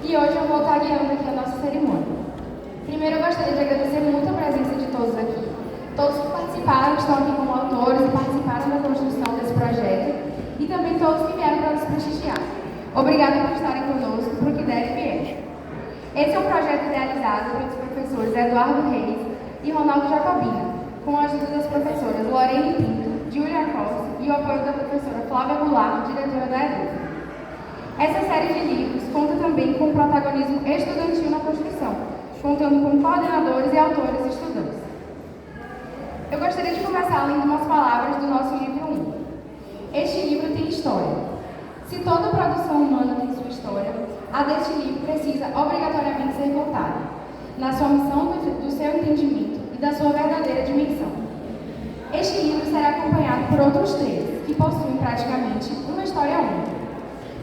e hoje eu vou estar guiando aqui a nossa cerimônia. Primeiro eu gostaria de agradecer muito a presença de todos aqui. Todos que participaram, que estão aqui como autores e participaram da construção desse projeto, e também todos que vieram para nos prestigiar. Obrigada por estarem conosco, para o que der e vier. Esse é um projeto realizado pelos professores Eduardo Reis e Ronaldo Jacobina, com a ajuda das professoras Lorene Pinto, Júlia Costa e o apoio da professora Flávia Goulart, diretora da EDU. Essa série de livros conta também com o protagonismo estudantil na construção, contando com coordenadores e autores estudantes. Eu gostaria de começar lendo umas palavras do nosso livro 1. Este livro tem história. Se toda produção humana tem sua história, a deste livro precisa obrigatoriamente ser contada, na sua missão do seu entendimento e da sua verdadeira dimensão. Este livro será acompanhado por outros 3, que possuem praticamente uma história única.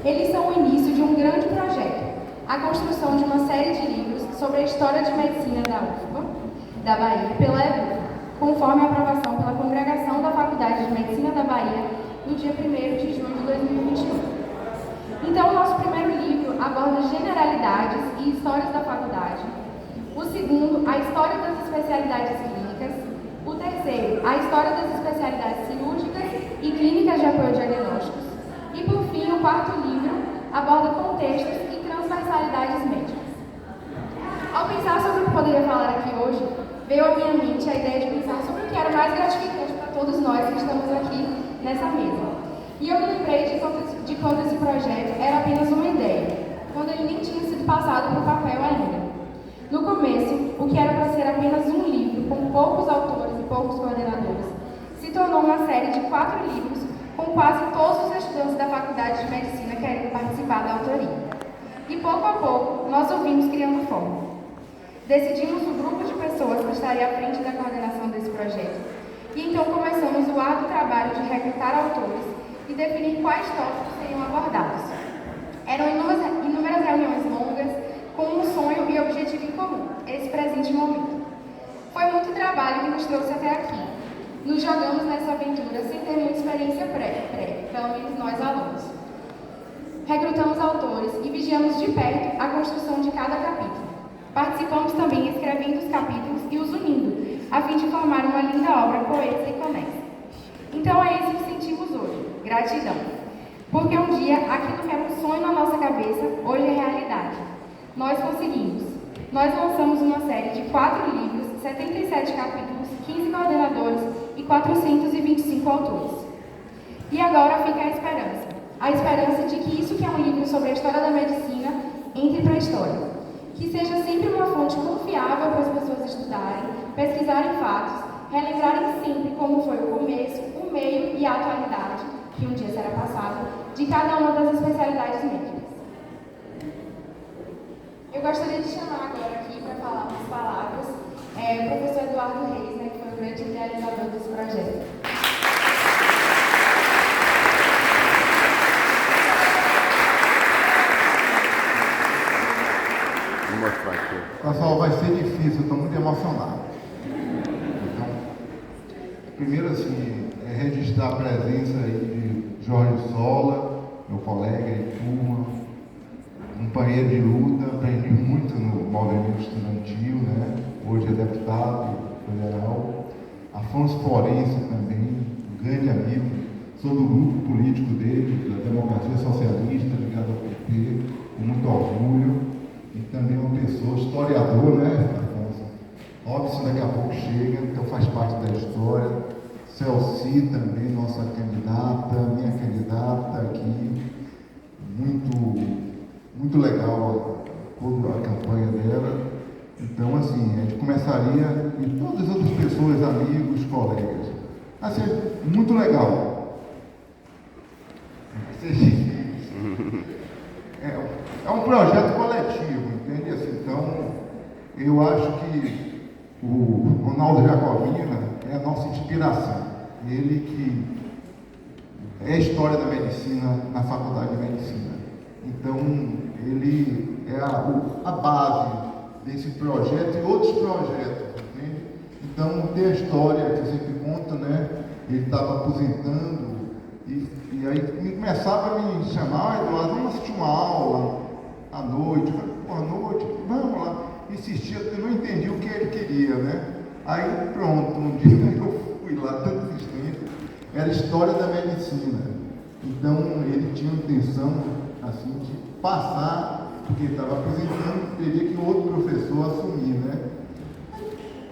Eles são o início de um grande projeto, a construção de uma série de livros sobre a história de medicina da UFBA, da Bahia, pela EDU, conforme a aprovação pela Congregação da Faculdade de Medicina da Bahia, no dia 1º de junho de 2021. Então, o nosso primeiro livro aborda generalidades e histórias da faculdade. O segundo, a história das especialidades clínicas. O terceiro, a história das especialidades cirúrgicas e clínicas de apoio diagnósticos. E, por fim, o quarto livro aborda contextos e transversalidades médicas. Ao pensar sobre o que poderia falar aqui hoje, veio à minha mente a ideia de pensar sobre o que era mais gratificante para todos nós que estamos aqui nessa mesa. E eu me lembrei de quando esse projeto era apenas uma ideia, quando ele nem tinha sido passado para o papel ainda. No começo, o que era para ser apenas um livro, com poucos autores e poucos coordenadores, se tornou uma série de 4 livros, com quase todos os estudantes da Faculdade de Medicina querendo participar da autoria. E pouco a pouco, nós ouvimos criando forma. Decidimos o grupo de pessoas que estaria à frente da coordenação desse projeto. E então começamos o árduo trabalho de recrutar autores e definir quais tópicos seriam abordados. Eram inúmeras reuniões longas, com um sonho e objetivo em comum, esse presente momento. Foi muito trabalho que nos trouxe até aqui. Nos jogamos nessa aventura sem ter muita experiência prévia, pelo menos nós alunos. Recrutamos autores e vigiamos de perto a construção de cada capítulo. Participamos também escrevendo os capítulos e os unindo, a fim de formar uma linda obra coesa e conexa. Então é isso que sentimos hoje, gratidão. Porque um dia, aquilo que era um sonho na nossa cabeça, hoje é realidade. Nós conseguimos. Nós lançamos uma série de 4 livros, 77 capítulos, 15 coordenadores e 425 autores. E agora fica a esperança. A esperança de que isso que é um livro sobre a história da medicina entre para a história. Que seja sempre uma fonte confiável para as pessoas estudarem, pesquisarem fatos, relembrarem sempre como foi o começo, o meio e a atualidade, que um dia será passado, de cada uma das especialidades médicas. Eu gostaria de chamar agora aqui para falar umas palavras o professor Eduardo Reis, que foi o grande idealizador desse projeto. Pessoal, vai ser difícil, eu estou muito emocionado. Então, primeiro assim, registrar a presença aí de Jorge Sola, meu colega de turma, companheiro de luta, aprendi muito no movimento estudantil, né? Hoje é deputado federal. Afonso Florencio também, um grande amigo, sou do grupo político dele, da Democracia Socialista, ligado ao PP, com muito orgulho. E também uma pessoa, historiador, né, Afonso? Óbvio, daqui a pouco chega, então faz parte da história. Celci também, nossa candidata, minha candidata aqui. Muito legal toda a campanha dela. Então, assim, a gente começaria, e todas as outras pessoas, amigos, colegas. Vai ser muito legal. É um projeto coletivo, entende? Assim, então, eu acho que o Ronaldo Jacobina é a nossa inspiração. Ele que é a história da medicina na Faculdade de Medicina. Então, ele é a base desse projeto e outros projetos, entende? Então, tem a história que eu sempre conto, né? Ele estava aposentando e aí começava a me chamar, Eduardo, vamos assistir uma aula à noite. insistia, eu não entendi o que ele queria, né? Aí pronto, um dia eu fui lá, tanto insistente, era história da medicina. Então ele tinha a intenção assim, de passar, porque ele estava apresentando, teria que outro professor assumir, né?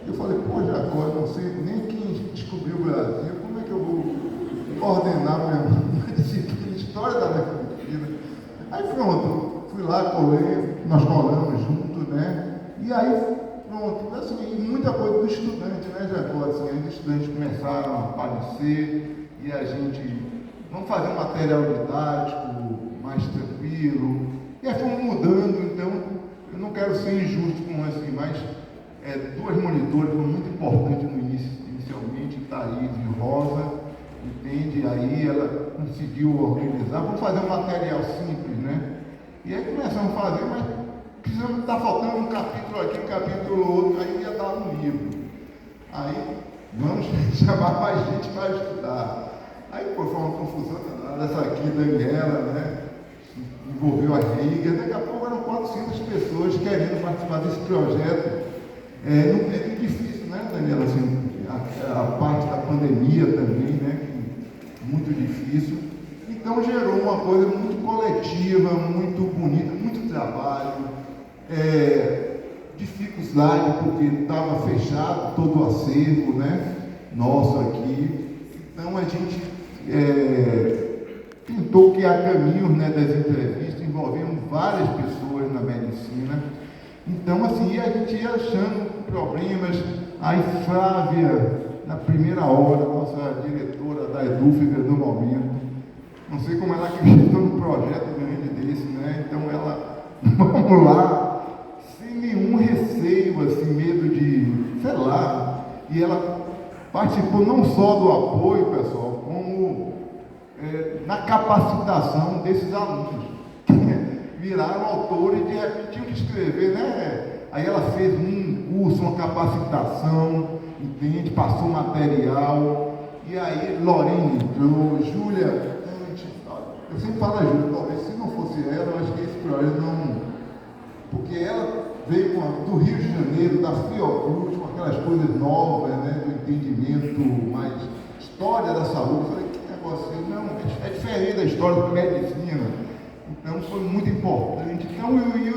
Eu falei, pô, Jacó, eu não sei nem quem descobriu o Brasil, como é que eu vou ordenar minha disciplina, história da medicina? Aí pronto, fui lá, colei, nós colamos juntos, né? E aí, pronto, assim, muita coisa do estudante, né, Jacó? Assim, os estudantes começaram a aparecer e a gente, vamos fazer um material didático mais tranquilo. E aí fomos mudando, então, eu não quero ser injusto com assim, mas duas monitoras foram muito importantes no início, inicialmente, Thaís e Rosa, entende? Aí ela conseguiu organizar, vamos fazer um material simples, né? E aí começamos a fazer, mas precisamos, está faltando um capítulo aqui, um capítulo outro, aí ia dar um livro. Aí, vamos chamar mais gente para estudar. Aí, pô, foi uma confusão danada, essa aqui, Daniela, né? Envolveu as ligas, daqui a pouco eram 400 pessoas querendo participar desse projeto. É muito difícil, né, Daniela? Assim, a parte da pandemia também, né? Muito difícil. Então gerou uma coisa muito coletiva, muito bonita, muito trabalho, dificuldade, porque estava fechado todo o acervo, né? Nosso aqui. Então a gente tentou criar caminhos, né, das entrevistas, envolvendo várias pessoas na medicina. Então, assim, a gente ia achando problemas. Aí Flávia, na primeira hora, nossa diretora da Edúfega no momento, não sei como ela acreditou no projeto grande desse, né? Então ela, vamos lá, sem nenhum receio, assim, medo de, sei lá, e ela participou não só do apoio, pessoal, como na capacitação desses alunos, que viraram autores de repente tinham que escrever, né? Aí ela fez um curso, uma capacitação, entende? Passou material, e aí Lorene entrou, Júlia, eu sempre falo a Júlia, talvez se não fosse ela, eu acho que esse projeto não, porque ela veio do Rio de Janeiro, da Fiocruz, com aquelas coisas novas, né, do entendimento mais história da saúde. Eu falei, que negócio, não, é diferente da história da medicina. Então foi muito importante. Então eu e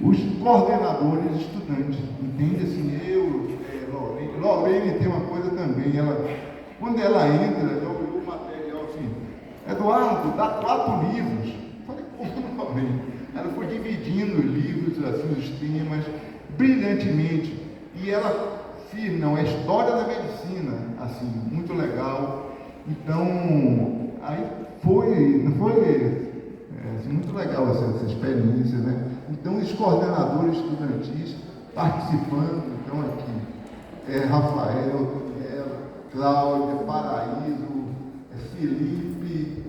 os coordenadores estudantes, entende? Assim, Lorene tem uma coisa também, quando ela entra, ela olhou o material assim, Eduardo, dá 4 livros. Eu falei, como, Lorene? Ela foi dividindo os livros, assim, os temas, brilhantemente. E ela fez, não, é história da medicina, assim, muito legal. Então, aí não foi assim, muito legal essa experiência, né? Então, os coordenadores estudantis participando, então aqui, Rafael, Daniela, Cláudia, Paraíso, Felipe,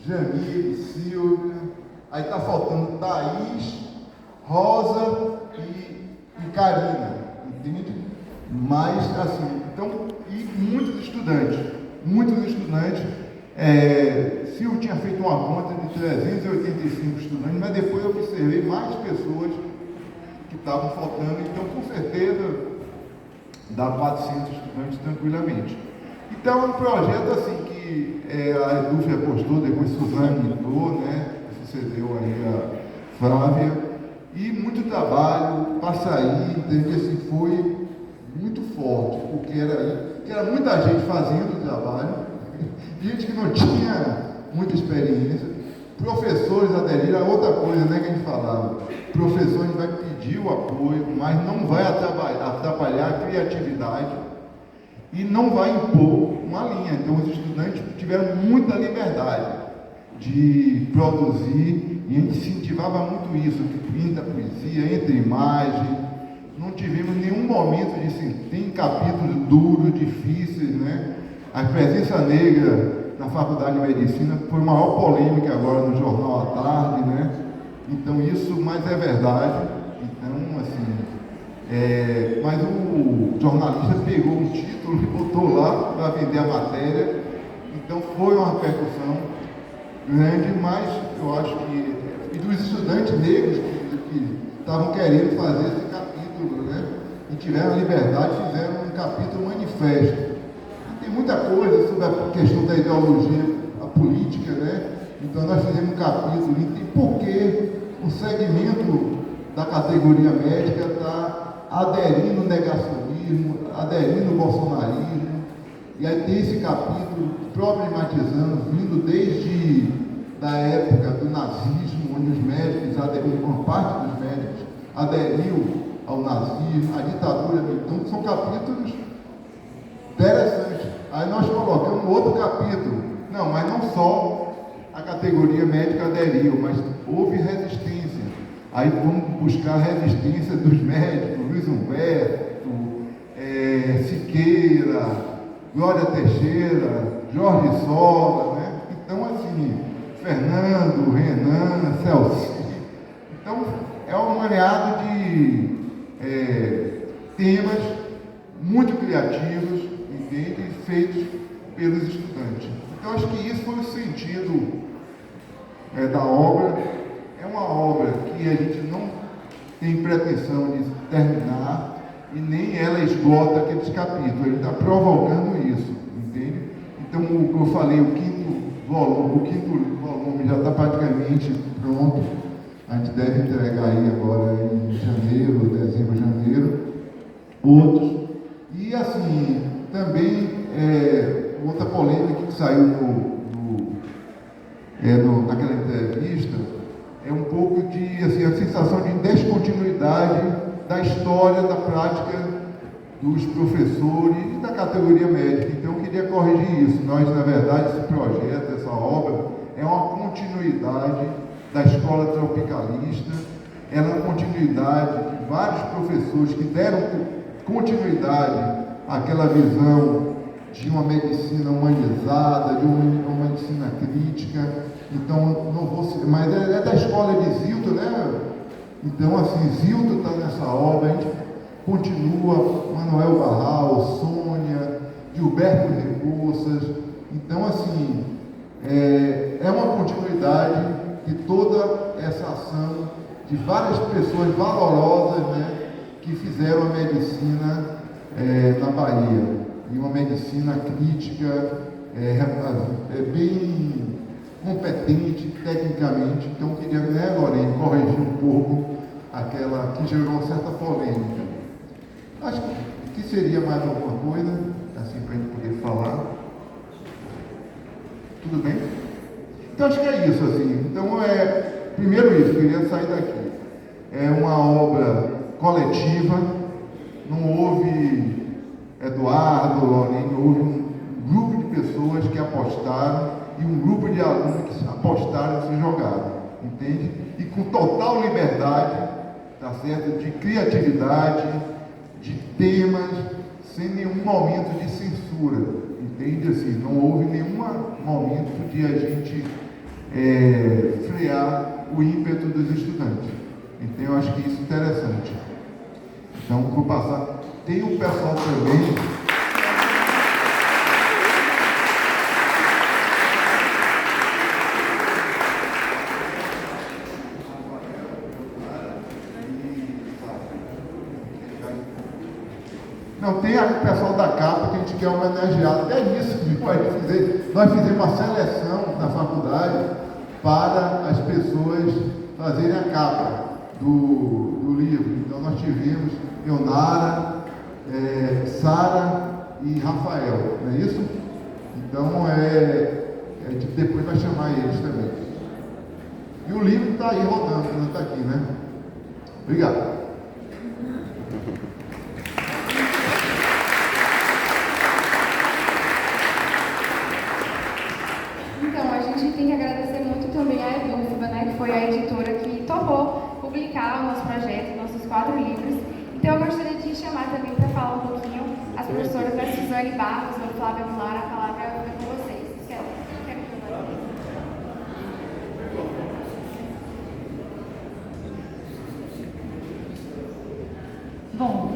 Jamile, Silvia, aí está faltando Thaís, Rosa e Karina, entende? Mas, assim, então, e muitos estudantes, Silvio tinha feito uma conta de 385 estudantes, mas depois eu observei mais pessoas que estavam faltando, então com certeza dá 400 estudantes tranquilamente. Então é um projeto assim que a Edúfia apostou, depois Suzane entrou, né? Sucedeu aí a Flávia, e muito trabalho para sair, entende? Assim, foi muito forte, porque era muita gente fazendo o trabalho, gente que não tinha muita experiência, professores aderiram a outra coisa, né, que a gente falava, professor a gente vai pedir o apoio, mas não vai atrapalhar a criatividade e não vai impor uma linha. Então os estudantes tiveram muita liberdade de produzir e a gente incentivava muito isso, muita poesia, entre imagem, não tivemos nenhum momento de assim, tem capítulos duros, difíceis, né? A presença negra na Faculdade de Medicina foi a maior polêmica agora no Jornal à Tarde, né? Então isso, mas é verdade. Então, assim, mas o jornalista pegou um título e botou lá para vender a matéria. Então foi uma repercussão grande, mas eu acho que, e dos estudantes negros que estavam querendo fazer esse capítulo. tiveram a liberdade, fizeram um capítulo manifesto. E tem muita coisa sobre a questão da ideologia, a política, né? Então nós fizemos um capítulo e por que o segmento da categoria médica está aderindo ao negacionismo, aderindo ao bolsonarismo. E aí tem esse capítulo problematizando, vindo desde da época do nazismo, onde os médicos aderiram, uma parte dos médicos aderiu ao nazismo, à ditadura. Então são capítulos interessantes. Aí nós colocamos outro capítulo. Não, mas não só a categoria médica aderiu, mas houve resistência. Aí vamos buscar a resistência dos médicos, Luiz Humberto, Siqueira, Glória Teixeira, Jorge Sola, né? Então, assim, Fernando, Renan, Celso. Então, é um maneado de temas muito criativos, entende? Feitos pelos estudantes. Então, acho que isso foi o sentido da obra. É uma obra que a gente não tem pretensão de terminar e nem ela esgota aqueles capítulos. Ele está provocando isso, entende? Então, o que eu falei, o quinto volume já está praticamente pronto. A gente deve entregar aí agora em janeiro, dezembro, janeiro, outros. E assim, também outra polêmica que saiu naquela entrevista é um pouco de assim, a sensação de descontinuidade da história, da prática dos professores e da categoria médica. Então eu queria corrigir isso. Nós, na verdade, esse projeto, essa obra, é uma continuidade da escola tropicalista, ela é uma continuidade de vários professores que deram continuidade àquela visão de uma medicina humanizada, de uma medicina crítica. Então, não vou, mas é da escola de Zildo, né? Então, assim, Zildo está nessa obra, a gente continua, Manuel Barral, Sônia, Gilberto Rebouças. Então, assim, é uma continuidade de toda essa ação de várias pessoas valorosas, né, que fizeram a medicina na Bahia. E uma medicina crítica, bem competente tecnicamente. Então, eu queria, né, Lorena, corrigir um pouco aquela que gerou uma certa polêmica. Acho que seria mais alguma coisa, assim, para a gente poder falar. Tudo bem? Então, acho que é isso, assim. Então, primeiro isso, queria sair daqui. É uma obra coletiva, não houve Eduardo, Lorena, houve um grupo de pessoas que apostaram e um grupo de alunos que apostaram e se jogaram, entende? E com total liberdade, tá certo? De criatividade, de temas, sem nenhum momento de censura, entende? Assim, não houve nenhum momento de a gente frear o ímpeto dos estudantes. Então, eu acho que isso é interessante. Então, vou passar. Tem um pessoal também. Não, tem o pessoal da capa que a gente quer homenagear. Até isso, nós fizemos uma seleção na faculdade para as pessoas fazerem a capa do livro. Então nós tivemos Leonara, Sara e Rafael, não é isso? Então depois vai chamar eles também. E o livro está aí rodando, não está aqui, né? Obrigado. Tem que agradecer muito também a Edúlfiba, né, que foi a editora que topou publicar o nosso projeto, nossos 4 livros. Então eu gostaria de chamar também para falar um pouquinho as professoras da Suzane Barros, da Flávia Goulart, a palavra é com vocês. Quer que eu vá? Bom,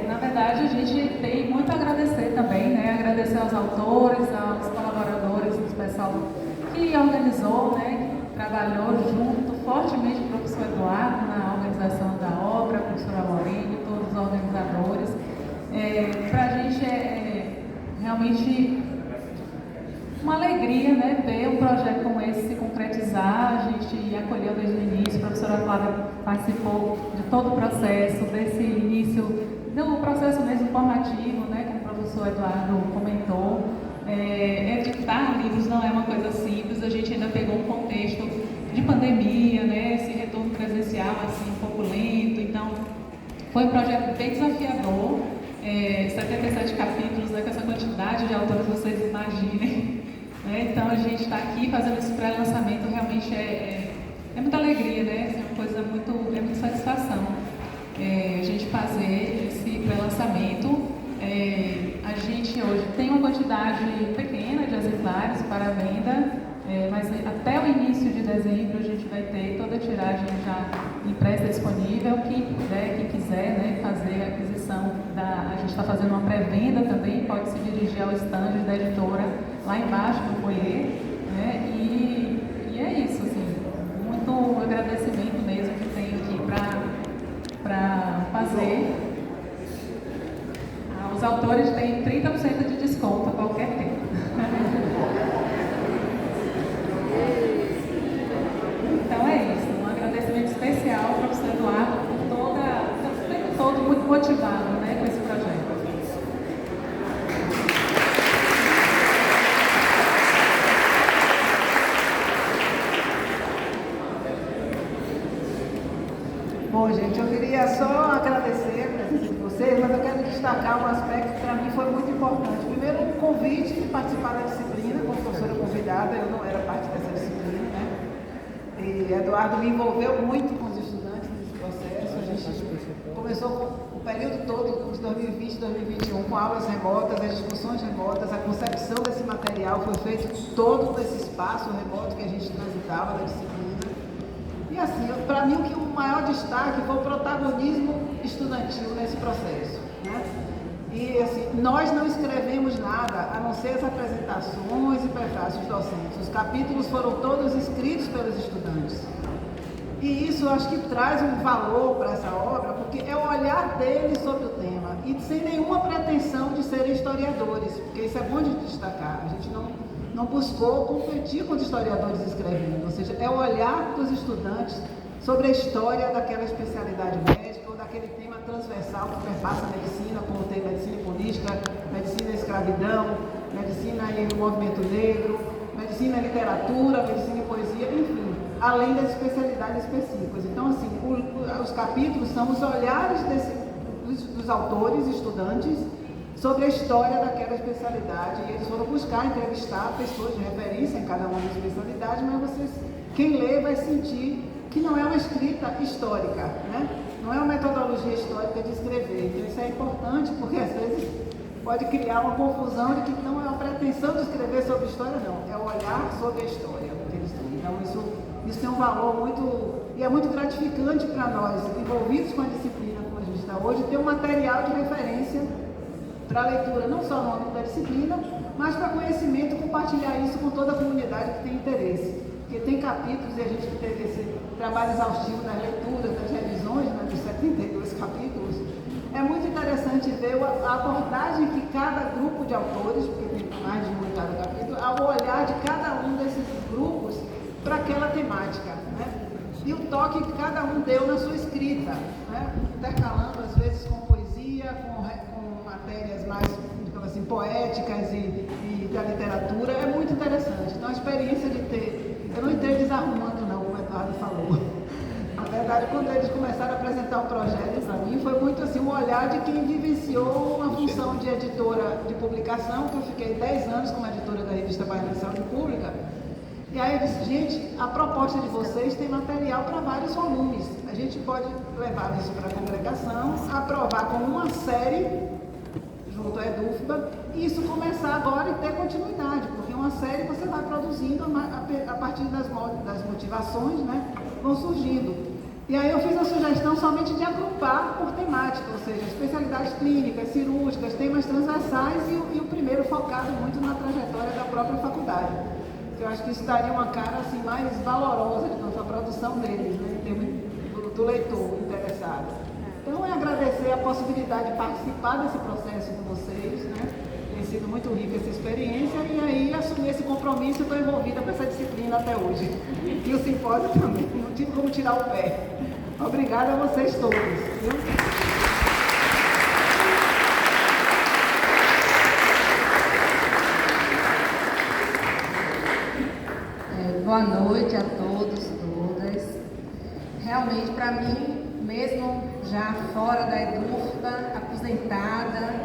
na verdade a gente tem muito a agradecer também, né? Agradecer aos autores, aos colaboradores, ao pessoal que organizou, né, que trabalhou junto fortemente com o professor Eduardo na organização da obra, a professora Lorena, todos os organizadores. acolheu desde o início, a professora Flávia participou de todo o processo, desse início, do processo mesmo formativo, né, como o professor Eduardo comentou. Editar livros não é uma coisa simples, a gente ainda pegou um contexto de pandemia, né, esse retorno presencial assim, um pouco lento, então foi um projeto bem desafiador, 77 capítulos, né, com essa quantidade de autores, vocês imaginem. Então a gente está aqui fazendo esse pré-lançamento, realmente é muita alegria, né? É uma coisa é muita satisfação a gente fazer esse pré-lançamento. A gente hoje tem uma quantidade pequena de exemplares para venda, mas até o início de dezembro a gente vai ter toda a tiragem já impressa disponível. Quem quiser, né, fazer a aquisição, a gente está fazendo uma pré-venda também, pode se dirigir ao stand da editora lá embaixo do foyer, né? E é isso, assim, muito agradecimento mesmo que tenho aqui para fazer. Os autores têm 30% de desconto a qualquer tempo. Então é isso, um agradecimento especial ao professor Eduardo por o tempo todo muito motivado, né, com esse projeto. Bom, gente, eu queria só agradecer a presença de vocês, mas eu quero destacar um aspecto que para mim foi muito importante. Primeiro, um convite de participar da disciplina, como professora convidada, eu não era parte dessa disciplina, né? E Eduardo me envolveu muito com os estudantes nesse processo. A gente começou o período todo, de 2020 e 2021, com aulas remotas, as discussões remotas, a concepção desse material foi feito todo nesse espaço remoto que a gente transitava da disciplina. E assim, para mim o maior destaque foi o protagonismo estudantil nesse processo, né? E assim, nós não escrevemos nada, a não ser as apresentações e prefácios docentes. Os capítulos foram todos escritos pelos estudantes. E isso eu acho que traz um valor para essa obra, porque é o olhar deles sobre o tema, e sem nenhuma pretensão de serem historiadores, porque isso é bom de destacar. A gente não buscou competir com os historiadores escrevendo, ou seja, é o olhar dos estudantes sobre a história daquela especialidade médica ou daquele tema transversal que perpassa a medicina, como tem medicina e política, medicina e escravidão, medicina e o movimento negro, medicina e literatura, medicina e poesia, enfim, além das especialidades específicas. Então, assim, os capítulos são os olhares dos autores, estudantes, sobre a história daquela especialidade, e eles foram buscar entrevistar pessoas de referência em cada uma das especialidades, mas quem lê vai sentir que não é uma escrita histórica, né? Não é uma metodologia histórica de escrever. Então isso é importante, porque às vezes pode criar uma confusão de que não é uma pretensão de escrever sobre história, não, é o olhar sobre a história que eles têm. Então isso tem um valor muito, e é muito gratificante para nós, envolvidos com a disciplina como a gente está hoje, ter um material de referência para leitura, não só no âmbito da disciplina, mas para conhecimento, compartilhar isso com toda a comunidade que tem interesse. Porque tem capítulos, e a gente que teve esse trabalho exaustivo das leituras, das revisões, né, dos 72 capítulos, é muito interessante ver a abordagem que cada grupo de autores, porque tem mais de um em cada capítulo, ao olhar de cada um desses grupos para aquela temática, né? E o toque que cada um deu na sua escrita, né? Intercalando às vezes com poesia, com matérias mais, digamos assim, poéticas e da literatura, é muito interessante. Então a experiência de ter, eu não entrei desarrumando não, como o Eduardo falou. Na verdade, quando eles começaram a apresentar o projeto para mim, foi muito assim, um olhar de quem vivenciou uma função de editora de publicação, que eu fiquei 10 anos como editora da revista Baiana de Saúde Pública. E aí eu disse, gente, a proposta de vocês tem material para vários volumes. A gente pode levar isso para a congregação, aprovar como uma série junto à EDUFBA, e isso começar agora e ter continuidade, porque uma série você vai produzindo a partir das motivações, né, vão surgindo. E aí eu fiz a sugestão somente de agrupar por temática, ou seja, especialidades clínicas, cirúrgicas, temas transversais e o primeiro focado muito na trajetória da própria faculdade. Eu acho que isso daria uma cara assim, mais valorosa de nossa produção deles, né, em termos do leitor interessado. Então, é agradecer a possibilidade de participar desse processo com vocês, né? Tem sido muito rica essa experiência, e aí assumir esse compromisso e estou envolvida com essa disciplina até hoje. E o simpósio também, não tive como tirar o pé. Obrigada a vocês todos. Viu? Boa noite a todos, todas. Realmente, para mim, mesmo já fora da EDUFBA, aposentada,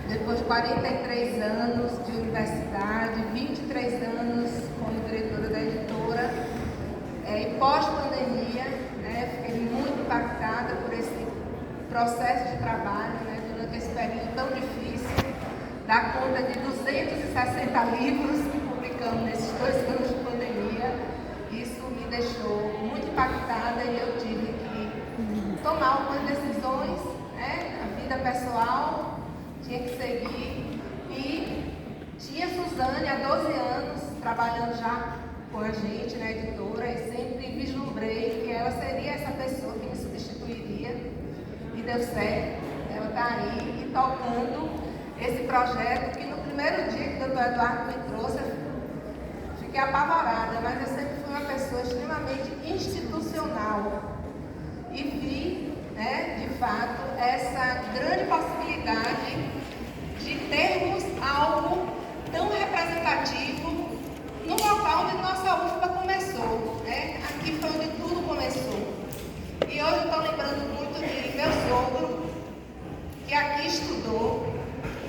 depois de 43 anos de universidade, 23 anos como diretora da editora, e pós-pandemia, né, fiquei muito impactada por esse processo de trabalho, né, durante esse período tão difícil, dar conta de 260 livros que publicamos nesses 2 anos de pandemia. Isso me deixou muito impactada e eu tive que tomar algumas decisões, né? A vida pessoal tinha que seguir e tinha Suzane há 12 anos trabalhando já com a gente na editora e sempre vislumbrei que ela seria essa pessoa que me substituiria e deu certo. Ela está aí e tocando esse projeto que no primeiro dia que o Dr. Eduardo me trouxe, eu fiquei apavorada, mas eu sempre fui uma pessoa extremamente institucional e vi, né, de fato, essa grande possibilidade de termos algo tão representativo no local onde nossa UFBA começou, né? Aqui foi onde tudo começou. E hoje eu estou lembrando muito de meu sogro, que aqui estudou,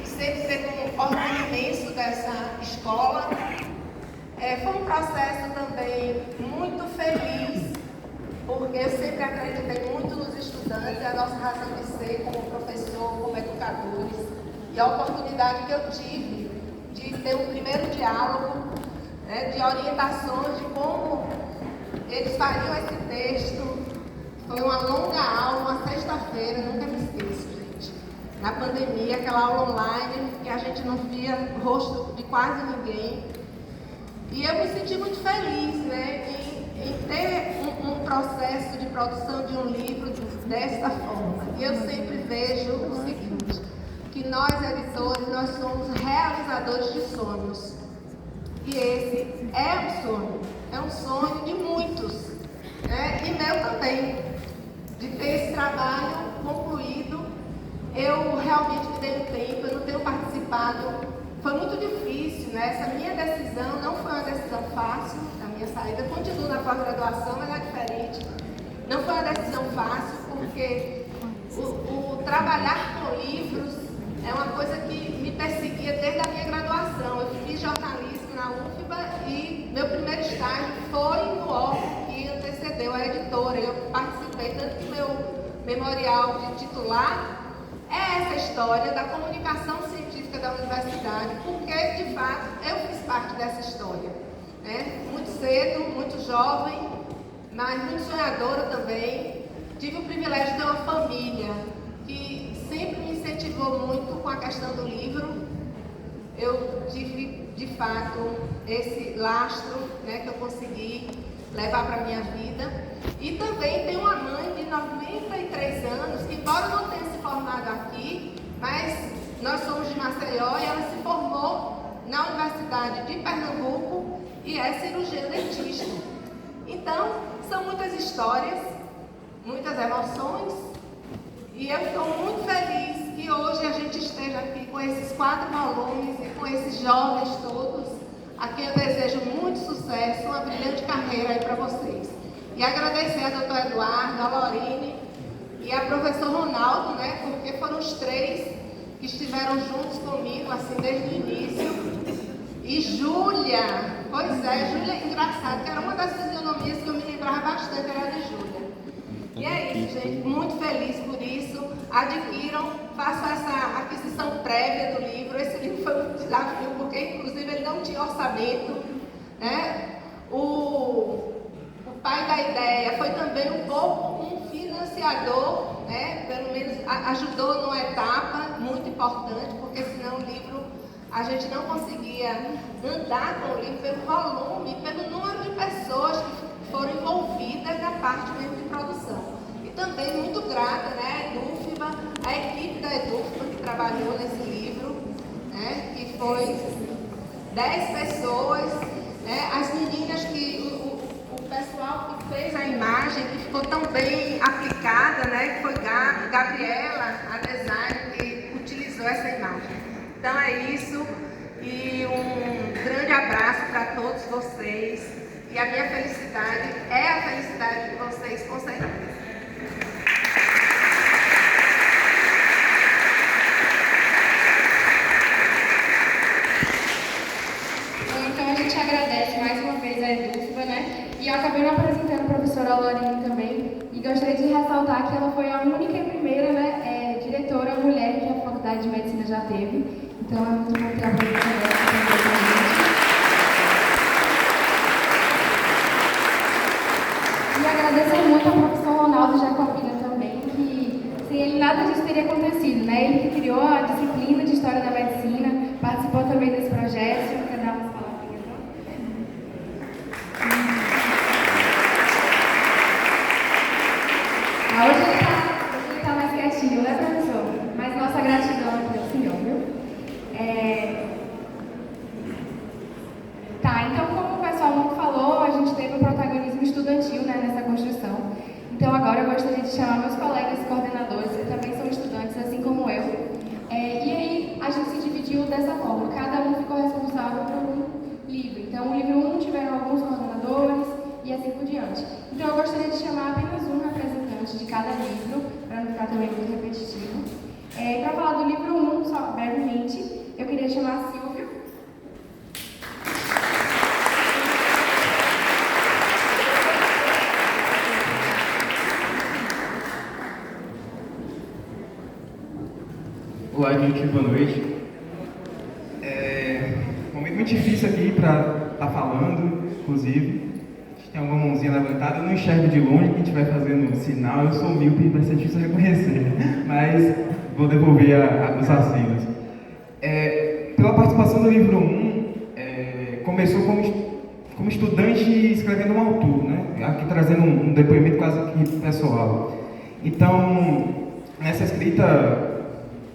e sempre teve um orgulho imenso dessa escola. Foi um processo também muito feliz, porque eu sempre acreditei muito nos estudantes, a nossa razão de ser como professor, como educadores, e a oportunidade que eu tive de ter um primeiro diálogo, né, de orientações de como eles fariam esse texto. Foi uma longa aula, uma sexta-feira, nunca me esqueço, gente. Na pandemia, aquela aula online, que a gente não via o rosto de quase ninguém. E eu me senti muito feliz, né, em ter um processo de produção de um livro dessa forma. E eu sempre vejo o seguinte, que nós, editores, nós somos realizadores de sonhos. E esse é um sonho de muitos, né, e meu também, de ter esse trabalho concluído. Eu realmente me dei um tempo, eu não tenho participado. Foi muito difícil, né? Essa minha decisão não foi uma decisão fácil, a minha saída. Eu continuo na pós-graduação, mas é diferente. Não foi uma decisão fácil, porque o trabalhar com livros é uma coisa que me perseguia desde a minha graduação. Eu fiz jornalismo na UFBA e meu primeiro estágio foi no órgão que antecedeu a editora. Eu participei, tanto que meu memorial de titular é essa história da comunicação científica da universidade, porque, de fato, eu fiz parte dessa história, né? Muito cedo, muito jovem, mas muito sonhadora também. Tive o privilégio de ter uma família que sempre me incentivou muito com a questão do livro. Eu tive, de fato, esse lastro, né, que eu consegui levar para a minha vida. E também tenho uma mãe de 93 anos, que embora não tenha se formado aqui, mas nós somos de Maceió e ela se formou na Universidade de Pernambuco e é cirurgiã dentista. Então, são muitas histórias, muitas emoções, e eu estou muito feliz que hoje a gente esteja aqui com esses 4 volumes e com esses jovens todos, a quem eu desejo muito sucesso, uma brilhante carreira aí para vocês. E agradecer a doutor Eduardo, a Lorine e a professor Ronaldo, né, porque foram os 3 que estiveram juntos comigo, assim, desde o início. E Júlia, pois é, Júlia, engraçado, que era uma das fisionomias que eu me lembrava bastante, era de Júlia. E é isso, gente, muito feliz por isso. Adquiram, façam essa aquisição prévia do livro. Esse livro foi um desafio, porque inclusive ele não tinha orçamento, né? O pai da ideia foi também um pouco um financiador, né? Pelo menos ajudou numa etapa muito importante, porque senão o livro, a gente não conseguia andar com o livro pelo volume, pelo número de pessoas que foram envolvidas na parte mesmo de produção. E também muito grata, né, a EDUFBA, a equipe da EDUFBA que trabalhou nesse livro, né, que foi 10 pessoas, né, as meninas que o pessoal fez a imagem que ficou tão bem aplicada, né? Que foi Gabriela, a designer, que utilizou essa imagem. Então é isso, e um grande abraço para todos vocês. E a minha felicidade é a felicidade de vocês, com certeza. Então a gente agradece mais uma vez a EDUFBA, né? E eu acabei não apresentando a professora Lorine também. E gostaria de ressaltar que ela foi a única e primeira, né, diretora mulher que a Faculdade de Medicina já teve. Então é muito bom ter a professora dela. E agradecer muito ao professor Ronaldo Jacobina também, que sem ele nada disso teria acontecido, né? Ele que criou a disciplina de História da Medicina, participou também desse projeto. Quer dar umas palavrinhas, não? Hoje ele tá mais quietinho, né, professor? Mas nossa gratidão aqui ao senhor, viu? Tá, então como o pessoal muito falou, a gente teve o protagonismo estudantil, né, nessa construção. Então agora eu gostaria de chamar meus colegas coordenadores, que também são estudantes, assim como eu. E aí a gente se dividiu dessa forma, cada um ficou responsável por um livro. Então o livro 1 tiveram alguns coordenadores e assim por diante. Então eu gostaria de chamar apenas um representante de cada livro, para não ficar também muito repetitivo. Para falar do livro 1, só brevemente, eu queria chamar a Silvia. Olá, gente, boa noite. Um momento muito difícil aqui para estar falando, inclusive. A gente tem alguma mãozinha levantada, eu não enxergo de longe, que a gente vai fazendo sinal, eu sou míope, vai ser difícil reconhecer, mas vou devolver os acenos. Pela participação do livro 1, começou como estudante escrevendo um autor, né? Aqui trazendo um depoimento quase que pessoal. Então, nessa escrita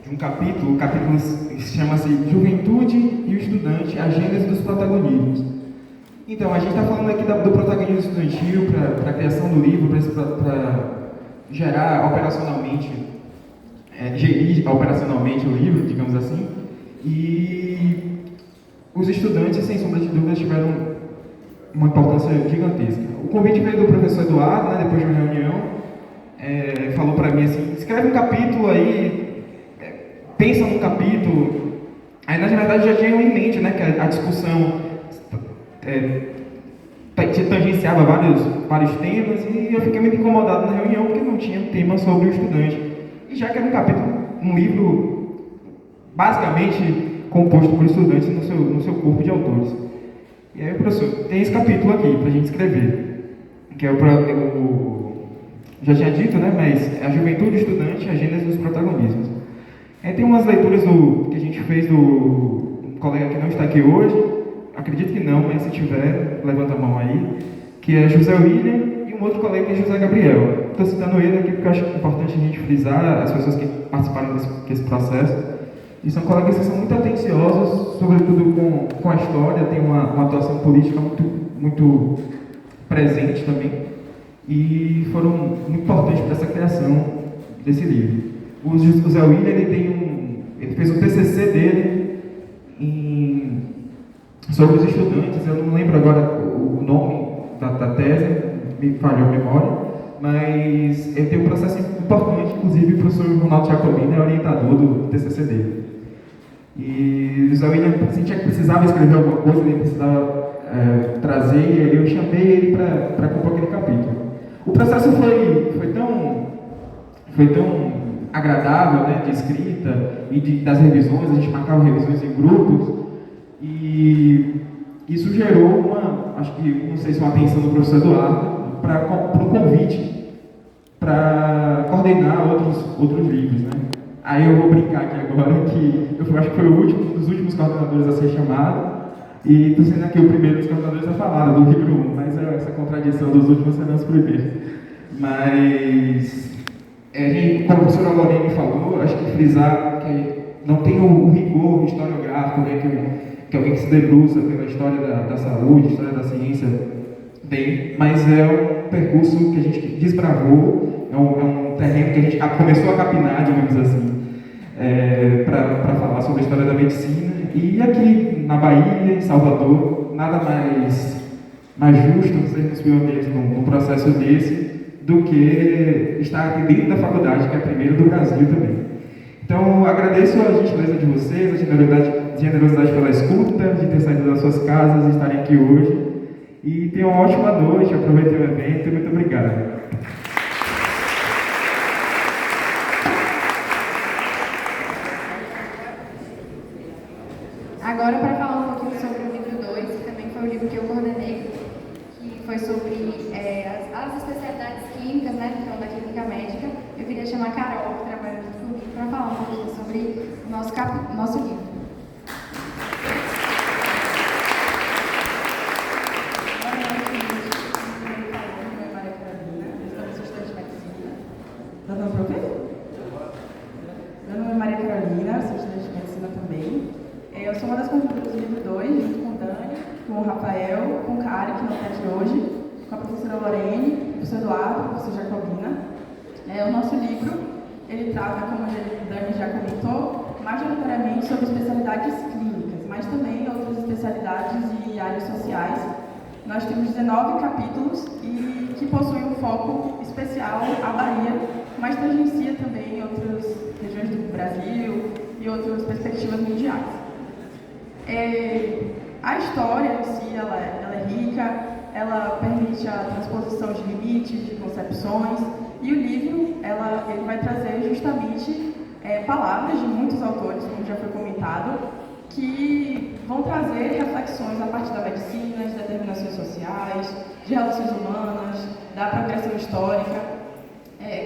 de um capítulo, o capítulo chama-se Juventude e o Estudante, a gênese dos protagonismos. Então, a gente está falando aqui do protagonismo estudantil para a criação do livro, para gerar operacionalmente, gerir operacionalmente o livro, digamos assim, e os estudantes, sem sombra de dúvida, tiveram uma importância gigantesca. O convite veio do professor Eduardo, né, depois de uma reunião, falou para mim assim, escreve um capítulo aí, pensa num capítulo. Aí, na verdade, já tinha em mente, né, que a discussão tangenciava vários temas, e eu fiquei muito incomodado na reunião porque não tinha tema sobre o estudante. E já que era um livro basicamente composto por estudantes no seu corpo de autores. E aí, professor, tem esse capítulo aqui para a gente escrever, que é já tinha dito, né, mas a juventude estudante, a gênese dos protagonismos. Tem umas leituras que a gente fez do colega que não está aqui hoje, acredito que não, mas se tiver, levanta a mão aí, que é José William, e um outro colega que é José Gabriel. Estou citando ele aqui porque eu acho importante a gente frisar as pessoas que participaram desse processo. E são colegas que são muito atenciosos, sobretudo com a história, tem uma atuação política muito presente também, e foram muito importantes para essa criação desse livro. O José William, ele fez o TCC dele sobre os estudantes. Eu não lembro agora o nome da tese, me falhou a memória, mas ele tem um processo importante, inclusive o professor Ronaldo Jacobina é orientador do TCC dele. E o José William sentia que precisava escrever alguma coisa, ele precisava trazer, e aí eu chamei ele para compor aquele capítulo. O processo foi tão agradável, né, de escrita e das revisões, a gente marcava revisões em grupos, e isso gerou acho que, não sei se uma atenção do professor Eduardo, para um convite para coordenar outros livros, né. Aí eu vou brincar aqui agora que eu acho que foi um dos últimos coordenadores a ser chamado, e estou sendo aqui o primeiro dos coordenadores a falar do livro 1, mas essa contradição dos últimos serão os primeiros. Mas como a professora Lorene falou, acho que frisar que não tem o rigor historiográfico, né, que alguém que se debruça pela história da saúde, história da ciência, Tem, mas é um percurso que a gente desbravou, é um terreno que a gente começou a capinar, digamos assim, para falar sobre a história da medicina. E aqui na Bahia, em Salvador, nada mais justo sermos pioneiros num processo desse do que estar aqui dentro da faculdade, que é a primeira do Brasil também. Então, agradeço a gentileza de vocês, a generosidade pela escuta, de ter saído das suas casas e estarem aqui hoje. E tenham uma ótima noite, aproveitem o evento e muito obrigado. Agora, para falar um pouquinho sobre o livro 2, que também foi o livro que eu coordenei, que foi sobre as especialidades químicas, né, então da química médica, eu queria chamar a Carol, que trabalha junto comigo, para falar um pouquinho sobre o nosso livro. Tá dando para ouvir? Meu nome é Maria Carolina, sou estudante de medicina também. Eu sou uma das coordenadoras do livro 2, junto com o Dani, com o Rafael, com o Kari, que não está aqui hoje, com a professora Lorene, o professor Eduardo, o professor Jacobina. O nosso livro, ele trata, como o Dani já comentou, majoritariamente sobre especialidades clínicas, mas também outras especialidades e áreas sociais. Nós temos 19 capítulos e que possuem um foco especial à Bahia, mas tangencia também outras regiões do Brasil e outras perspectivas mundiais. A história em si, ela é rica, ela permite a transposição de limites, de concepções, e o livro, ele vai trazer justamente palavras de muitos autores, como já foi comentado, que vão trazer reflexões a partir da medicina, de determinações sociais, de relações humanas, da progressão histórica.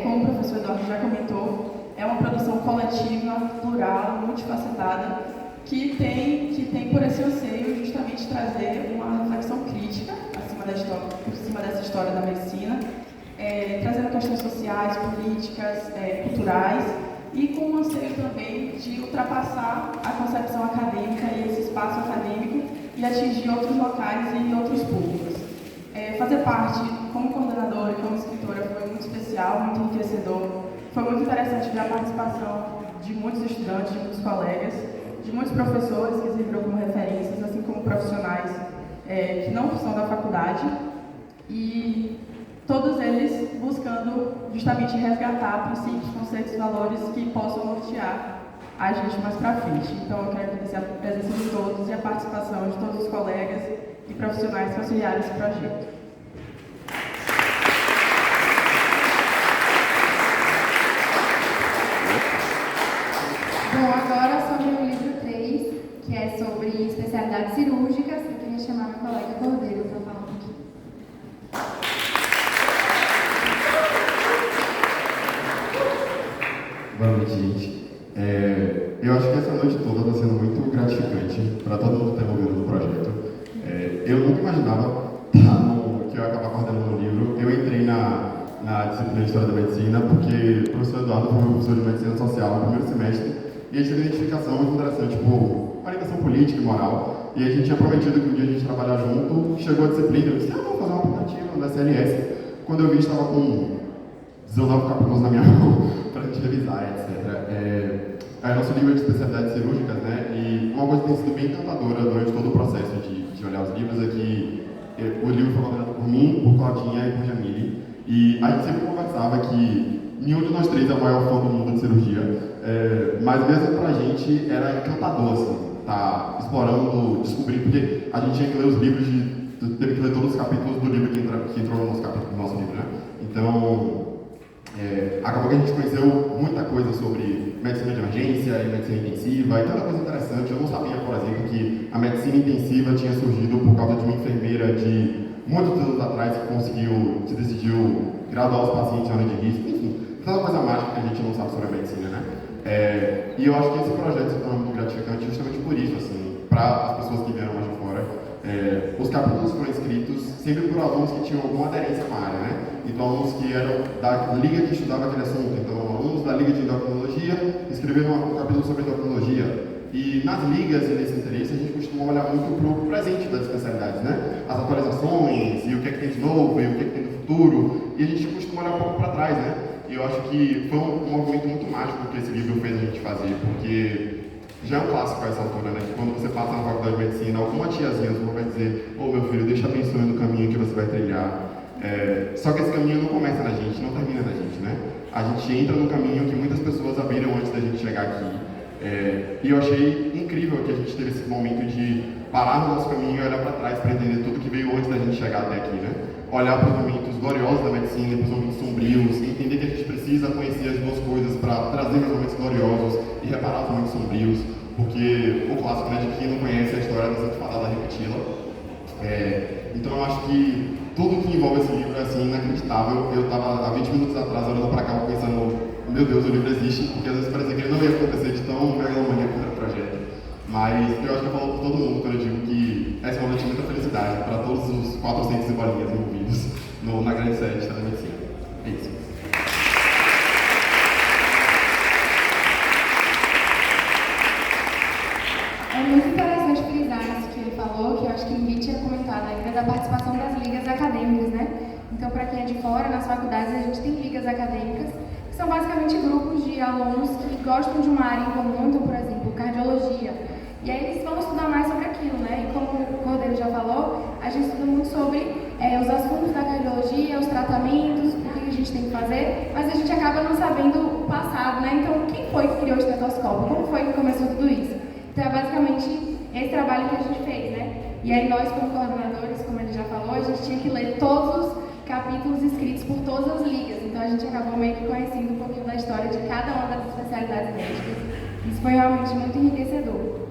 Como o professor Eduardo já comentou, é uma produção coletiva, plural, multifacetada, que tem por esse anseio justamente trazer uma reflexão crítica por cima dessa história da medicina, trazendo questões sociais, políticas, culturais, e com o anseio também de ultrapassar a concepção acadêmica e esse espaço acadêmico e atingir outros locais e outros públicos. Fazer parte como coordenadora e como escritora foi muito especial, muito enriquecedor. Foi muito interessante ver a participação de muitos estudantes, de muitos colegas, de muitos professores que serviram como referências, assim como profissionais que não são da faculdade, e todos eles buscando justamente resgatar princípios, conceitos, valores que possam nortear a gente mais para frente. Então, eu quero agradecer a presença de todos e a participação de todos os colegas e profissionais que auxiliaram esse projeto. Bom, agora sobre o livro 3, que é sobre especialidades cirúrgicas, eu queria chamar meu colega Cordeiro para falar um pouquinho. Boa noite, gente. Eu acho que essa noite toda está sendo muito gratificante para todo mundo que está envolvido no projeto. Eu nunca imaginava que eu ia acabar coordenando um livro. Eu entrei na disciplina de História da Medicina porque o professor Eduardo foi meu professor de Medicina Social no primeiro semestre, e a gente teve uma identificação muito interessante por orientação política e moral, e a gente tinha prometido que um dia a gente trabalhar junto. Chegou a disciplina, eu disse, vamos fazer uma aplicativo da CLS. Quando eu vi, estava com 19 capítulos na minha mão para a gente revisar, etc. Nosso livro é de especialidades cirúrgicas, né? E uma coisa que tem sido bem encantadora durante todo o processo de olhar os livros é que o livro foi coordenado por mim, por Claudinha e por Jamile, e a gente sempre conversava que nenhum de nós três é o maior fã do mundo de cirurgia, mas mesmo pra gente era encantador, assim, tá explorando, descobrindo, porque a gente tinha que ler os livros, teve que ler todos os capítulos do livro que entrou no nosso livro, né? Então, acabou que a gente conheceu muita coisa sobre medicina de emergência e medicina intensiva, e tanta coisa interessante. Eu não sabia, por exemplo, que a medicina intensiva tinha surgido por causa de uma enfermeira de muitos anos atrás que decidiu graduar os pacientes em área de risco. Enfim, tanta coisa mágica que a gente não sabe sobre a medicina, né? E eu acho que esse projeto se torna muito gratificante justamente por isso, assim, para as pessoas que vieram mais de fora. Os capítulos foram escritos sempre por alunos que tinham alguma aderência com a área, né? Então, alunos que eram da liga que estudava aquele assunto. Então, alunos da liga de endocrinologia escreveram um capítulo sobre endocrinologia. E nas ligas e nesse interesse, a gente costuma olhar muito para o presente das especialidades, né? As atualizações, e o que é que tem de novo, e o que é que tem do futuro, e a gente costuma olhar um pouco para trás, né? E eu acho que foi um movimento muito mágico que esse livro fez a gente fazer, porque já é um clássico a essa altura, né? Que quando você passa na faculdade de medicina, alguma tiazinha vai dizer: ô meu filho, deixa abençoando o caminho que você vai trilhar. Só que esse caminho não começa na gente, não termina na gente, né? A gente entra no caminho que muitas pessoas abriram antes da gente chegar aqui. E eu achei incrível que a gente teve esse momento de parar no nosso caminho e olhar para trás para entender tudo que veio antes da gente chegar até aqui, né? Olhar para os momentos gloriosos da medicina e para os momentos sombrios, e entender que a gente precisa conhecer as duas coisas para trazer os momentos gloriosos e reparar os momentos sombrios, porque o clássico, né, de quem não conhece a história não sente falada repeti-la. Então eu acho que tudo que envolve esse livro é assim, inacreditável. Eu estava há 20 minutos atrás olhando para cá pensando: meu Deus, o livro existe, porque às vezes parecia que ele não ia acontecer de tão megalomaníaco era o projeto. Mas eu acho que eu falo para todo mundo quando eu digo que essa é uma noite de muita felicidade para todos os 400 bolinhas envolvidos na grande série de telemedicina. É isso. É muito interessante frisar isso que ele falou, que eu acho que ninguém tinha comentado ainda, da participação das ligas acadêmicas, né? Então, para quem é de fora, nas faculdades a gente tem ligas acadêmicas, que são basicamente grupos de alunos que gostam de uma área em comum, então, por exemplo, cardiologia. E aí eles vão estudar mais sobre aquilo, né? E como o Cordeiro já falou, a gente estuda muito sobre os assuntos da cardiologia, os tratamentos, o que a gente tem que fazer, mas a gente acaba não sabendo o passado, né? Então, quem foi que criou o estetoscópio? Como foi que começou tudo isso? Então, é basicamente esse trabalho que a gente fez, né? E aí nós, como coordenadores, como ele já falou, a gente tinha que ler todos os capítulos escritos por todas as ligas. Então, a gente acabou meio que conhecendo um pouquinho da história de cada uma das especialidades médicas. Isso foi realmente muito enriquecedor.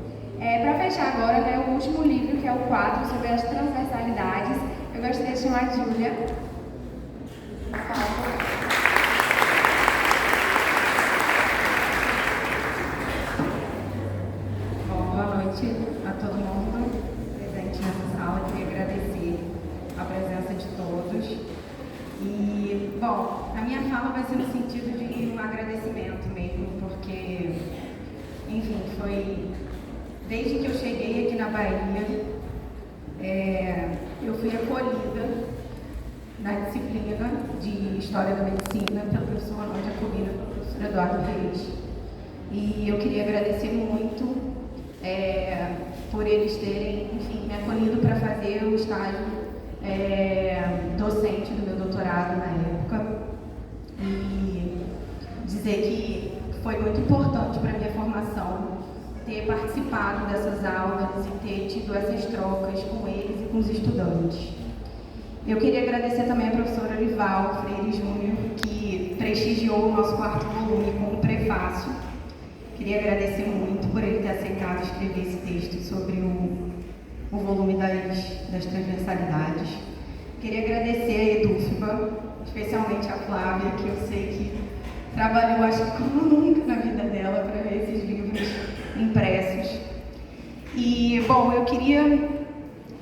Para fechar agora, né, o último livro, que é o 4, sobre as transversalidades, eu gostaria de chamar a Júlia. Boa noite a todo mundo presente nessa sala. Queria agradecer a presença de todos. E, bom, a minha fala vai ser no sentido de um agradecimento mesmo, porque, enfim, foi desde que eu cheguei aqui na Bahia, eu fui acolhida na disciplina de História da Medicina pelo professor Ronaldo Jacobina e pelo professor Eduardo Reis. E eu queria agradecer muito por eles terem, enfim, me acolhido para fazer o estágio docente do meu doutorado na época. E dizer que foi muito importante para a minha formação ter participado dessas aulas e ter tido essas trocas com eles e com os estudantes. Eu queria agradecer também a professora Olival Freire Júnior, que prestigiou o nosso 4º volume com um prefácio. Queria agradecer muito por ele ter aceitado escrever esse texto sobre o volume das transversalidades. Queria agradecer a Edufba, especialmente a Flávia, que eu sei que trabalhou, acho que como nunca na vida dela, para ver esses livros impressos. E, bom, eu queria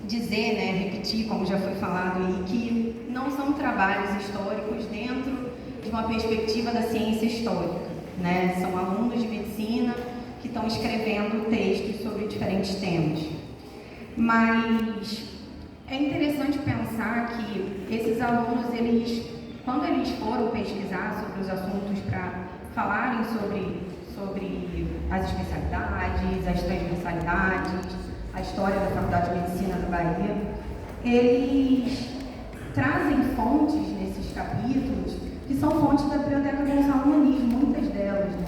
dizer, né, repetir, como já foi falado aí, que não são trabalhos históricos dentro de uma perspectiva da ciência histórica, né? São alunos de medicina que estão escrevendo textos sobre diferentes temas. Mas é interessante pensar que esses alunos, quando eles foram pesquisar sobre os assuntos para falarem sobre as especialidades, as transversalidades, a história da Faculdade de Medicina da Bahia, eles trazem fontes nesses capítulos que são fontes da Biblioteca Gonçalo Muniz, muitas delas, né?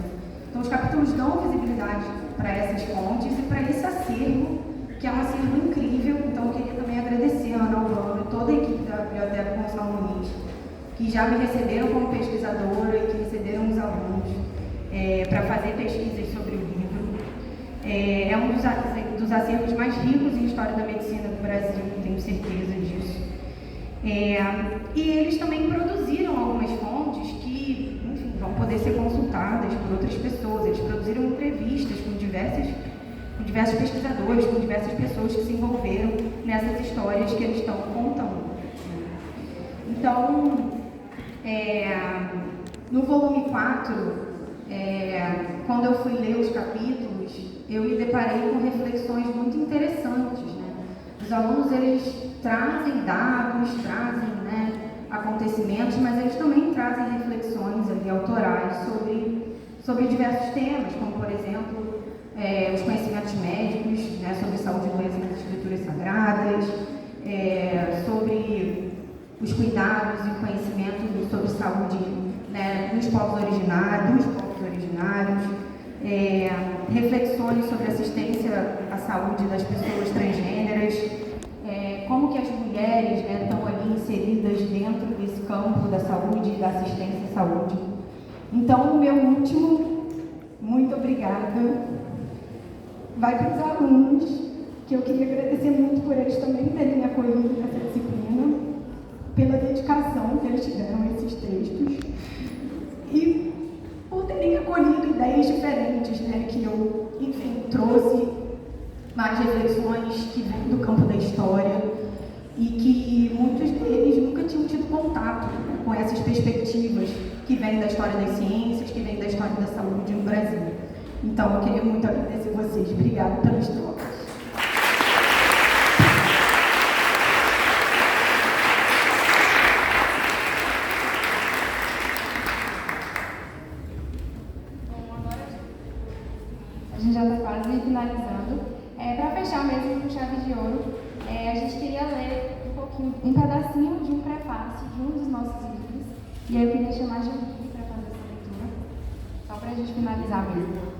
Então, os capítulos dão visibilidade para essas fontes e para esse acervo, que é um acervo incrível. Então, eu queria também agradecer a Ana Albano e toda a equipe da Biblioteca Gonçalo Muniz, que já me receberam como pesquisadora e que receberam os alunos para fazer pesquisas sobre o livro. É um dos acervos mais ricos em história da medicina do Brasil, tenho certeza disso. E eles também produziram algumas fontes que, enfim, vão poder ser consultadas por outras pessoas. Eles produziram entrevistas com diversos pesquisadores, com diversas pessoas que se envolveram nessas histórias que eles estão contando. Então, no volume 4, quando eu fui ler os capítulos, eu me deparei com reflexões muito interessantes, né? Os alunos, eles trazem dados, trazem, né, acontecimentos, mas eles também trazem reflexões ali, autorais sobre diversos temas, como, por exemplo, os conhecimentos médicos, né, sobre saúde e doença nas escrituras sagradas, sobre os cuidados e conhecimento sobre saúde, né, dos povos originários, reflexões sobre assistência à saúde das pessoas transgêneras, como que as mulheres, né, estão ali inseridas dentro desse campo da saúde e da assistência à saúde. Então, o meu último muito obrigada vai para os alunos, que eu queria agradecer muito por eles também terem me acolhido nessa disciplina, pela dedicação que eles tiveram a esses textos e por terem acolhido ideias diferentes, né, que eu, enfim, trouxe mais reflexões que vêm do campo da história e que muitos deles nunca tinham tido contato, né, com essas perspectivas que vêm da história das ciências, que vêm da história da saúde no Brasil. Então, eu queria muito agradecer vocês. Obrigada pelas trocas. A gente já está quase finalizando. Para fechar mesmo com chave de ouro, a gente queria ler um pedacinho de um prefácio de um dos nossos livros. E aí eu queria chamar a Jamile para fazer essa leitura, só para a gente finalizar mesmo.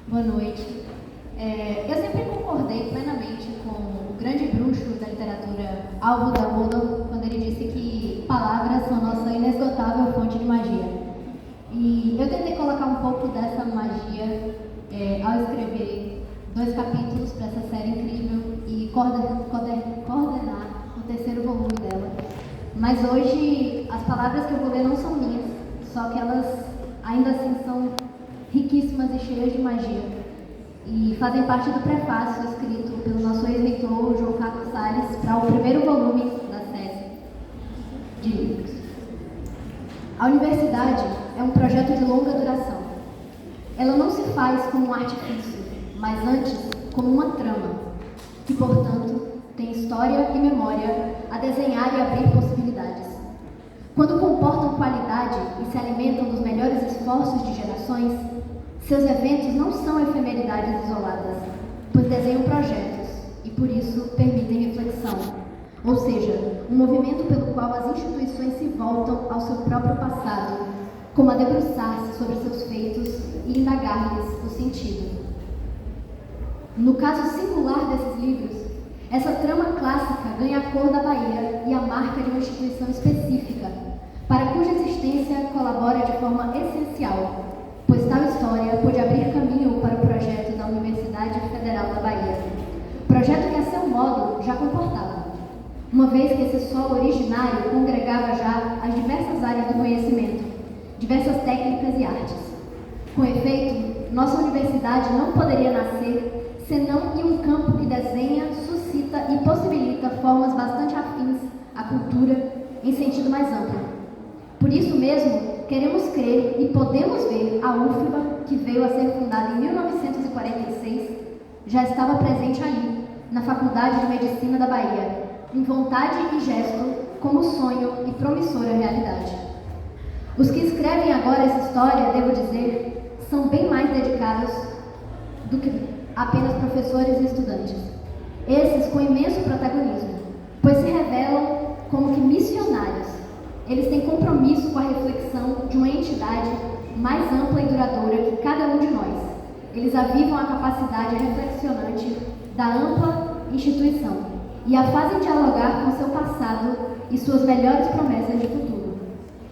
Boa noite. Eu sempre concordei plenamente com o grande bruxo da literatura, Alvo Dumbledore, quando ele disse que palavras são nossa inesgotável fonte de magia. E eu tentei colocar um pouco dessa magia ao escrever 2 capítulos para essa série incrível e coordenar o 3º volume dela. Mas hoje as palavras que eu vou ler não são minhas, só que elas ainda assim são riquíssimas e cheias de magia, e fazem parte do prefácio escrito pelo nosso ex-reitor João Carlos Salles para o 1º volume da série de livros. A universidade é um projeto de longa duração. Ela não se faz como um artifício, mas antes como uma trama, que, portanto, tem história e memória a desenhar e abrir possibilidades. Quando comportam qualidade e se alimentam dos melhores esforços de gerações, seus eventos não são efemeridades isoladas, pois desenham projetos e, por isso, permitem reflexão. Ou seja, um movimento pelo qual as instituições se voltam ao seu próprio passado, como a debruçar-se sobre seus feitos e indagar-lhes o sentido. No caso singular desses livros, essa trama clássica ganha a cor da Bahia e a marca de uma instituição específica, para cuja existência colabora de forma essencial, pois tal história pôde abrir caminho para o projeto da Universidade Federal da Bahia. Projeto que, a seu modo, já comportava, uma vez que esse solo originário congregava já as diversas áreas do conhecimento, diversas técnicas e artes. Com efeito, nossa universidade não poderia nascer senão em um campo que desenha, suscita e possibilita formas bastante afins à cultura em sentido mais amplo. Por isso mesmo, queremos crer e podemos ver a UFBA, que veio a ser fundada em 1946, já estava presente ali, na Faculdade de Medicina da Bahia, em vontade e gesto, como sonho e promissora realidade. Os que escrevem agora essa história, devo dizer, são bem mais dedicados do que apenas professores e estudantes. Esses com imenso protagonismo, pois se revelam como que missionários. Eles têm compromisso com a reflexão de uma entidade mais ampla e duradoura que cada um de nós. Eles avivam a capacidade reflexionante da ampla instituição e a fazem dialogar com seu passado e suas melhores promessas de futuro.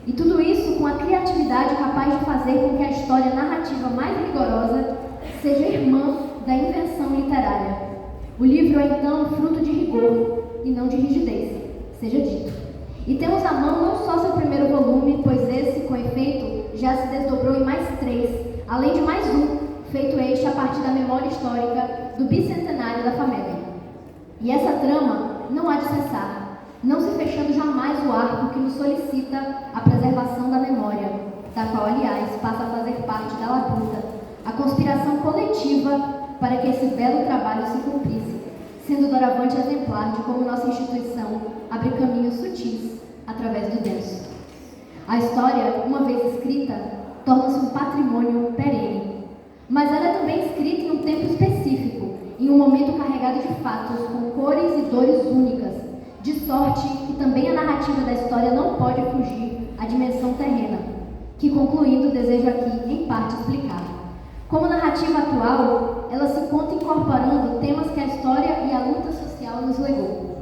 E tudo isso com a criatividade capaz de fazer com que a história narrativa mais rigorosa seja irmã da invenção literária. O livro é, então, fruto de rigor e não de rigidez, seja dito. E temos à mão não só seu 1º volume, pois esse, com efeito, já se desdobrou em mais 3, além de mais um, feito este a partir da memória histórica do bicentenário da FAMEB. E essa trama não há de cessar. não se fechando jamais o arco que nos solicita a preservação da memória, da qual, aliás, passa a fazer parte da labuta, a conspiração coletiva para que esse belo trabalho se cumprisse, sendo doravante exemplar de como nossa instituição abre caminhos sutis através do denso. A história, uma vez escrita, torna-se um patrimônio perene, mas ela é também escrita em um tempo específico, em um momento carregado de fatos com cores e dores únicas, de sorte que também a narrativa da história não pode fugir à dimensão terrena, que, concluindo, desejo aqui, em parte, explicar. Como narrativa atual, ela se conta incorporando temas que a história e a luta social nos legou.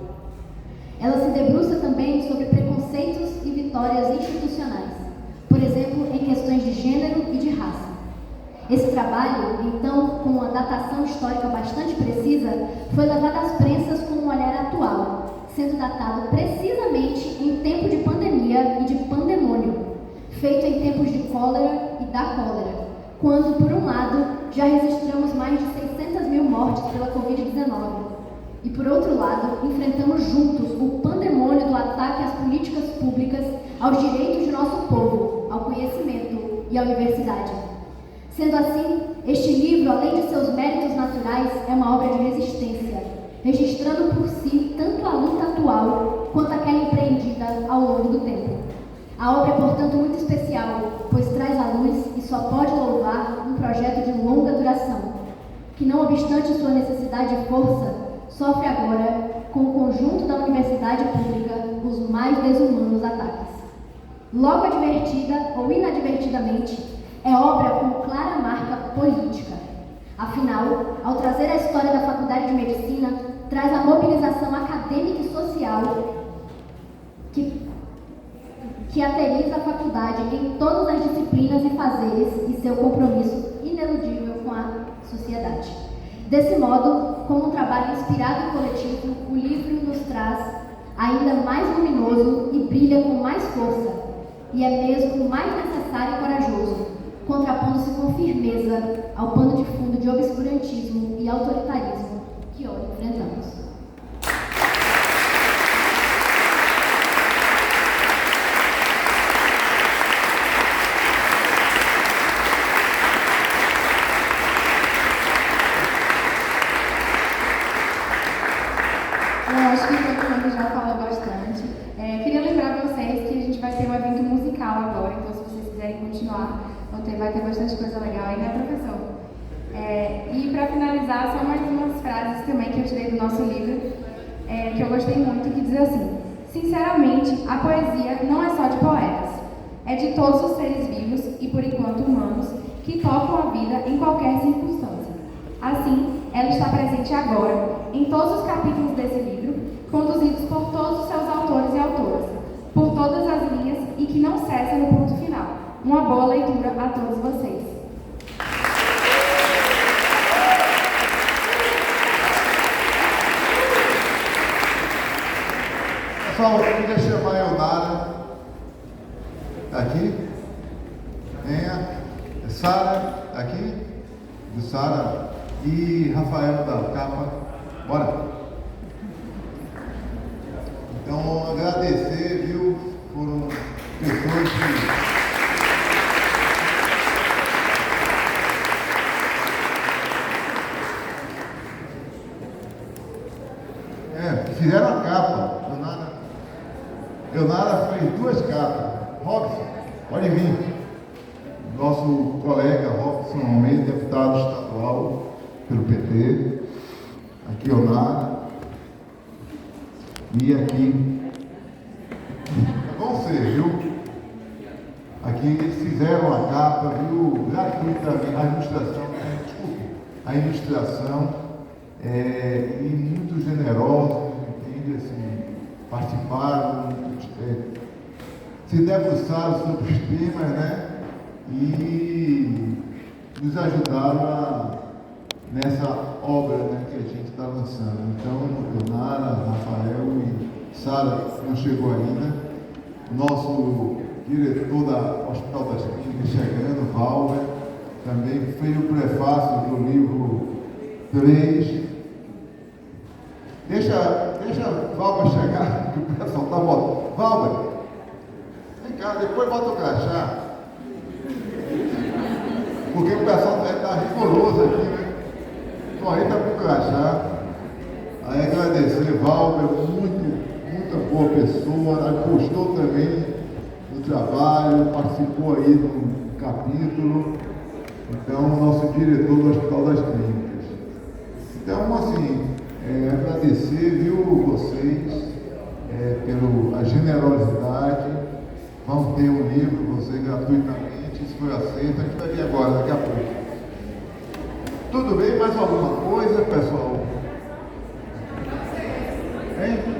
Ela se debruça também sobre preconceitos e vitórias institucionais, por exemplo, em questões de gênero e de raça. Esse trabalho, então, com uma datação histórica bastante precisa, foi levado às prensas com um olhar atual, sendo datado precisamente em tempo de pandemia e de pandemônio, feito em tempos de cólera e da cólera, quando, por um lado, já registramos mais de 600 mil mortes pela Covid-19, e, por outro lado, enfrentamos juntos o pandemônio do ataque às políticas públicas, aos direitos de nosso povo, ao conhecimento e à universidade. Sendo assim, este livro, além de seus méritos naturais, é uma obra de resistência, registrando por si tanto a luta atual quanto aquela empreendida ao longo do tempo. A obra é, portanto, muito especial, pois traz à luz e só pode louvar um projeto de longa duração, que, não obstante sua necessidade e força, sofre agora, com o conjunto da universidade pública, os mais desumanos ataques. Logo advertida ou inadvertidamente, é obra com clara marca política. Afinal, ao trazer a história da Faculdade de Medicina, traz a mobilização acadêmica e social que ateriza a faculdade em todas as disciplinas e fazeres e seu compromisso ineludível com a sociedade. Desse modo, como um trabalho inspirado e coletivo, o livro nos traz ainda mais luminoso e brilha com mais força, e é mesmo mais necessário e corajoso, contrapondo-se com firmeza ao pano de fundo de obscurantismo e autoritarismo que hoje enfrentamos. Eu acho que todo mundo já falou bastante. Queria lembrar vocês que a gente vai ter um evento musical agora, então se vocês quiserem continuar, vai ter bastante coisa legal aí, né, professor? E para finalizar, só mais umas frases também que eu tirei do nosso livro, que eu gostei muito, que diz assim: sinceramente, a poesia não é só de poetas, é de todos os seres vivos e, por enquanto, humanos, que tocam a vida em qualquer circunstância. Assim, ela está presente agora, em todos os capítulos desse livro, conduzidos por todos os seus autores e autoras, por todas as linhas e que não cessa no ponto final. Uma boa leitura a todos vocês. Pessoal, eu queria chamar a Eonara. Está aqui? Venha. Sara, está aqui? Do Sara. E Rafael da Capa. Bora. Então, agradecer, viu? Foram pessoas que fizeram a capa. Eonara fez 2 capas. Robson, pode vir. Nosso colega Robson Almeida, deputado estadual pelo PT. Aqui Eonara. E aqui. Vão ser, viu? Aqui eles fizeram a capa, viu? Gratuitamente. A ilustração e muito generosos, entende? Assim, participaram, se debruçaram sobre os temas, né? E nos ajudaram nessa obra, né, que a gente está lançando. Então, Leonara, Rafael e Sara, que não chegou ainda, nosso diretor da Hospital das Clínicas chegando, Valver, também fez o prefácio do livro 3. Deixa a Valber chegar, que o pessoal está voltando. Valber, vem cá, depois bota o crachá. Porque o pessoal está rigoroso aqui, né? Só entra com o crachá. Aí agradecer, Valber, muita boa pessoa, apostou também no trabalho, participou aí do capítulo. Então, nosso diretor do Hospital das Clínicas. Então, assim, agradecer, viu, vocês, pela generosidade. Vão ter um livro, você gratuitamente, isso foi aceito. A gente vai ver agora, daqui a pouco. Tudo bem? Mais alguma coisa, pessoal? Hein?